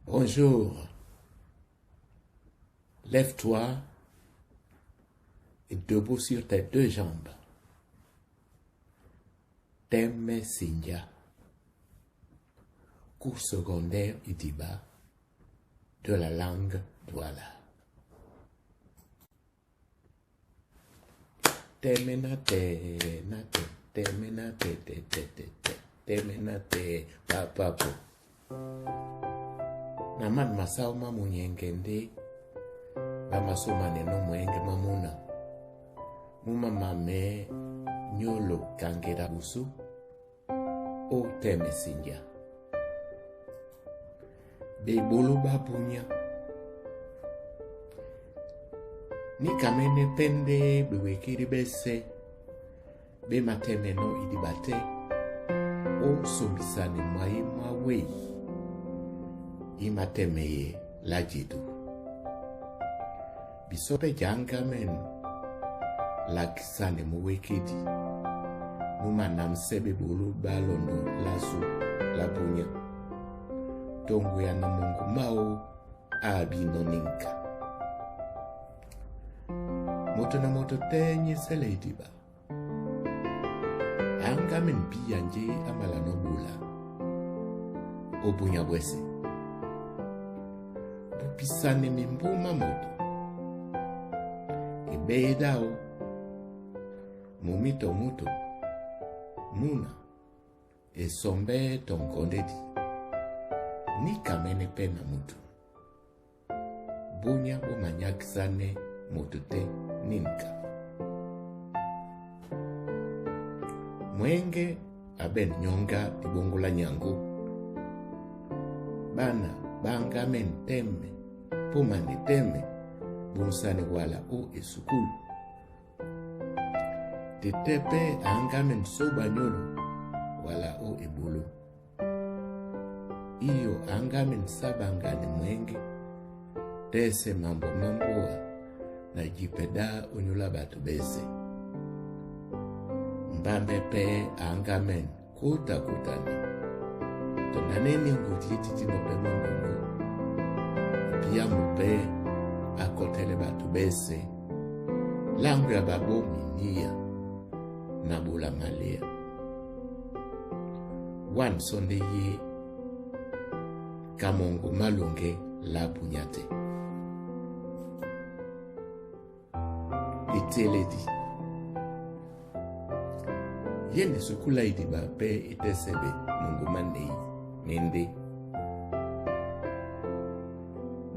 Bonjour. Lève-toi et debout sur tes deux jambes. Teme Sinja. Cours secondaire Idiba de la langue Douala. Temenate, nate, temenate, te, temenate, papapo. Naman masao mamunyengende, bamasoma neno mwenge mamuna. Muma mame nyolo kangera busu, o Teme Sinja. Be bolo babunya. Ni kamene pende bewekiri bese, be mateme no idibate, o sombisane mai mawei. Imatemeye lajidu. Bisope jangamen lakisane muwekidi. Muma namsebe bulu balondo lasu labunya. Tongu ya na mungu mao abino ninka. Moto na moto tenye sele idiba. Angamen biyanje amala no bula. Obunya bwese. Pisane mimbuma moto. Ibedao. Mumito muto. Muna. Esombe tonkondedi. Ni kamene pena mutu. Bunya bo manyakisane moto te ninka. Mwenge aben nyonga ibongola nyango. Bana bangamen teme. Pumane teme, bunsane wala o esukulu. Tetepe angamen soba nyolo, wala o ebolo. Iyo angamen sabangane mwenge, tese mambo mamboa, na jipeda onyola batu bese. Mbambe pe angamen kuta kutani. Tonaneni ngutiti nope mondongo. Pia mupe akotele batu bese langu ya babo minia na bula malea wan sonde ye kamongo malonge la bunyate iteledi yende sukula idiba pe itesebe mungu manei nende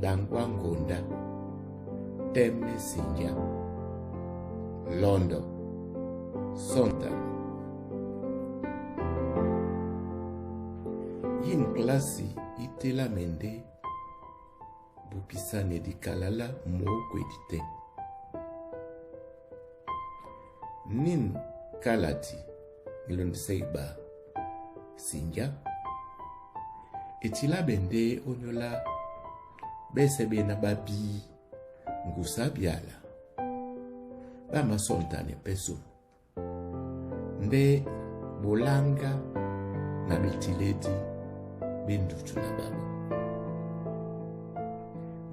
Dangwa Ngonda, Teme Sinja, Londo, Sontan. Yin klasi itela mende, bupisane di kalala mwoko edite. Nin kalati, ilondiseiba, Sinja, etila bende onyola, Besebe na babi ngusa biala. Bama sontane peso. Nde bolanga na bitiledi bindutu na babo.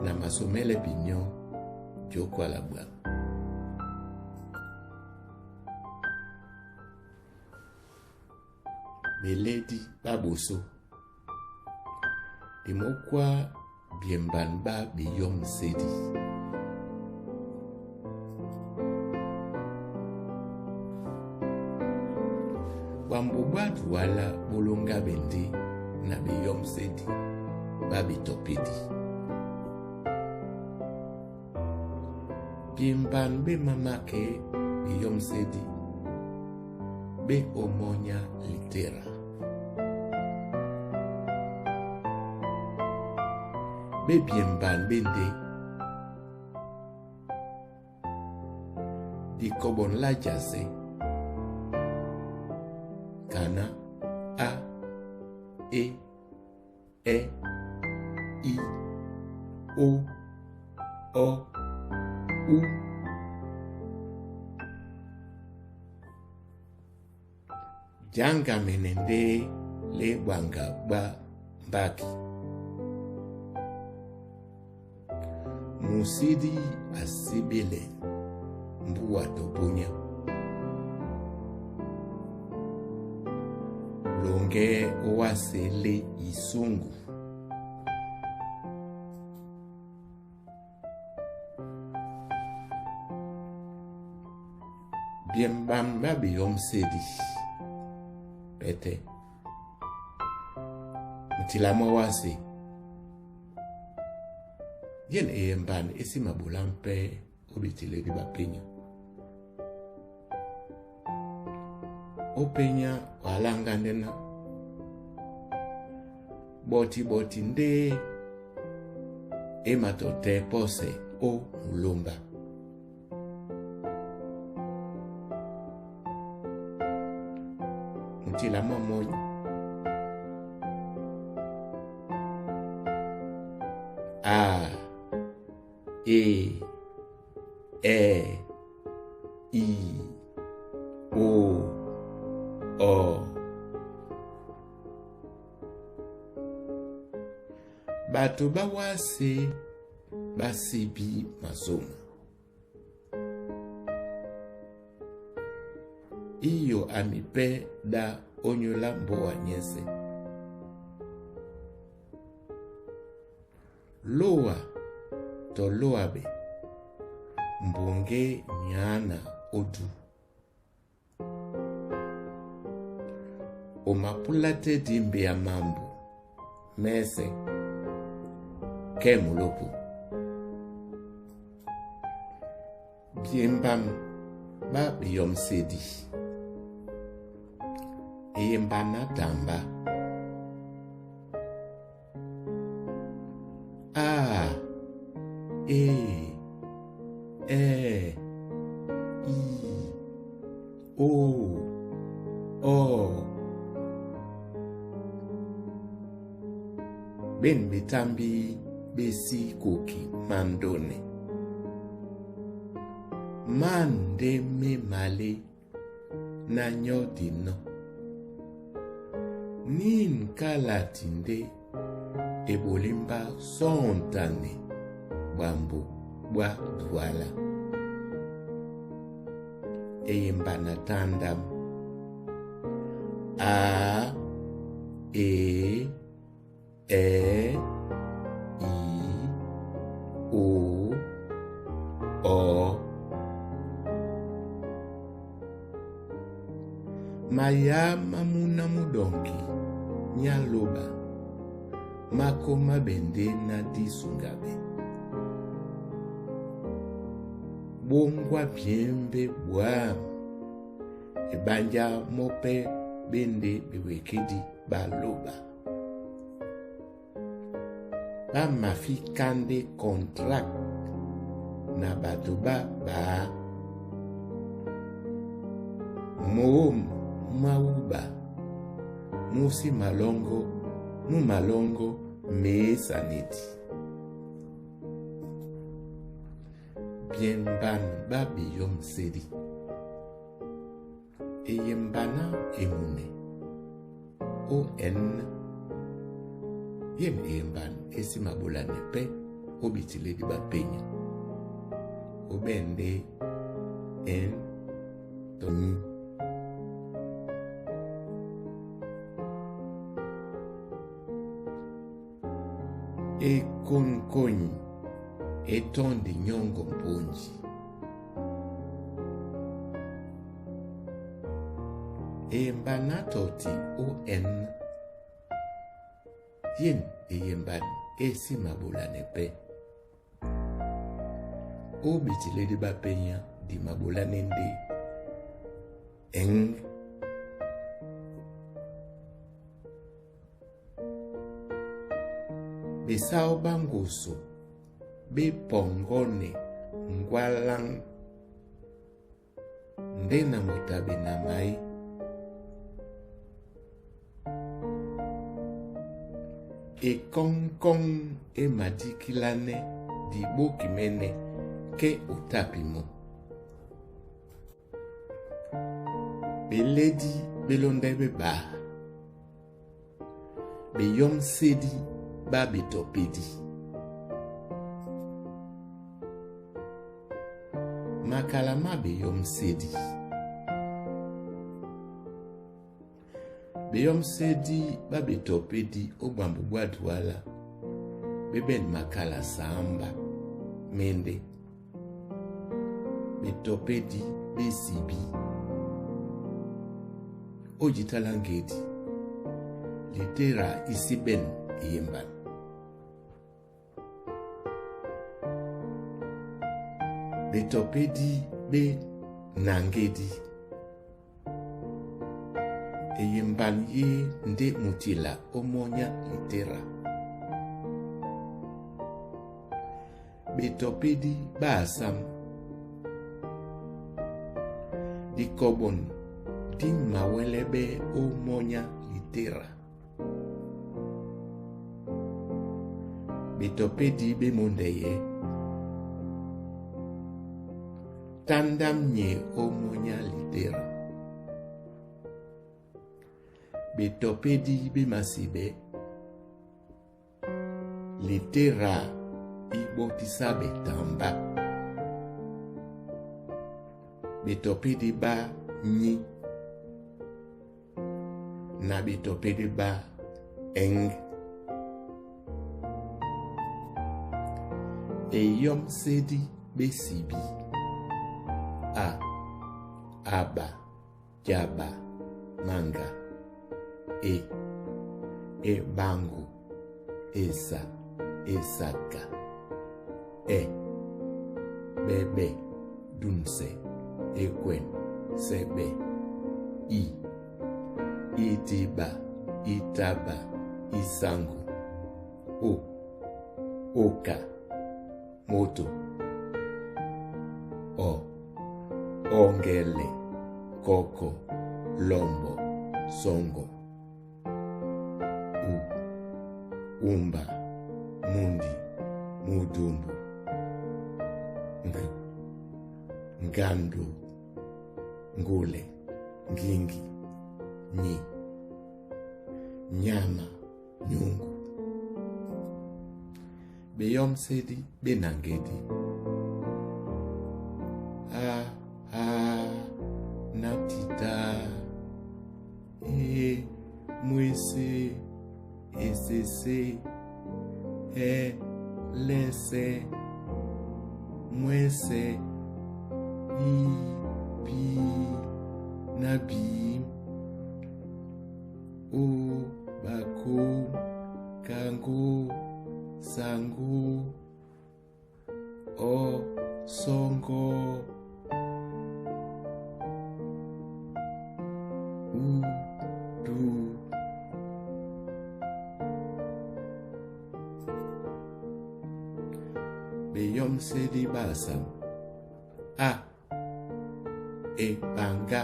Na masomele binyo joko ala bwa. Beledi baboso. Dimokwa biembanba biyom sedi. Wambubatu wala bolonga bendi na biyom sedi babi topidi. Biemban be mamake biyom sedi be omonya litera. Biemban bende di kobon la jase kana a e i o u janga menende le wanga ba mbaki musidi asibele mbuwa toponya longe owasele isungu biembamba biyomsedi pete mutilama wase yen eyemban esimabulampe obitile di bapenya openya walangandena boti nde ematote pose o mulumba mutila momonya a e i o bato bawase basibi mazoma iyo amipe da onyola mboa nyese loa to loabe mbonge nyana odu omapulate dimbe ya mambo mese kemulopo biembam ba biyomsedi eyembana tamba a e i o ben betambi besi koki mandone mande me male na nyodino nin kalatinde ebolimba sontane bambu bwa duala eyembana tandam a e i o mayama muna mudonki nyaloba makoma bende na disungabe bongwa biembe bwa ebanja mope bende bewekedi baloba ba mafikande contract na bato ba mo mauba musi malongo mu malongo me saniti biemban babi yomsedi eyembana emune o en yen eyemban esimabulane pe obitile di bapenya obende en toni e konkoni e tondi nyongo mponji eyembana toti o en yen eyemban esimabulane pe obitile di bapenya di mabulane nde eng besao bangoso be pongone ngwalang ndena motabe na mai e kong e madikilane di bokimene ke utapimo beledi belondebe ba beyom sedi ba betopedi makalama beyom sedi. Beyom sedi ba betopedi obambu bwadwala beben makala samba mende betopedi besibi ojitalangedi litera isiben yemban betopedi be nangedi eyemban ye nde mutila omonya litera betopedi basam di kobon di mawelebe omonya litera betopedi be mondeye tandam nye omonya litera betopedi be masibe litera ibotisa betamba betopedi ba nyi na betopedi ba eng eyom sedi besibi a aba jaba manga e bangu esa esaka bebe dunse ekwen sebe itiba itaba isangu oka moto ongele koko lombo songo umba mundi mudumbu ngandu ngule ngingi nyi nyama nyungu beyom sedi benangedi natita mwese esese lese mwese pi nabi o bako kango sangu o songo du beyom sedi basam a banga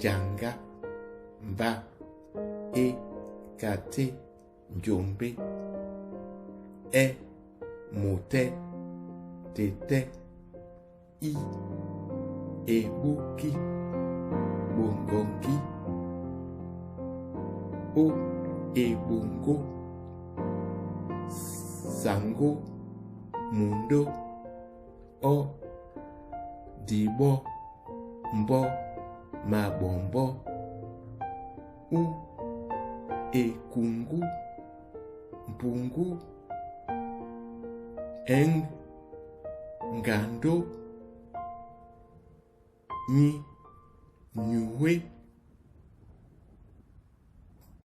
janga mba kate njombe mote tete ebuki bongongi o ebongo sango mundo o dibo mbo mabombo u ekungu mpungu ngando nyi nyuwe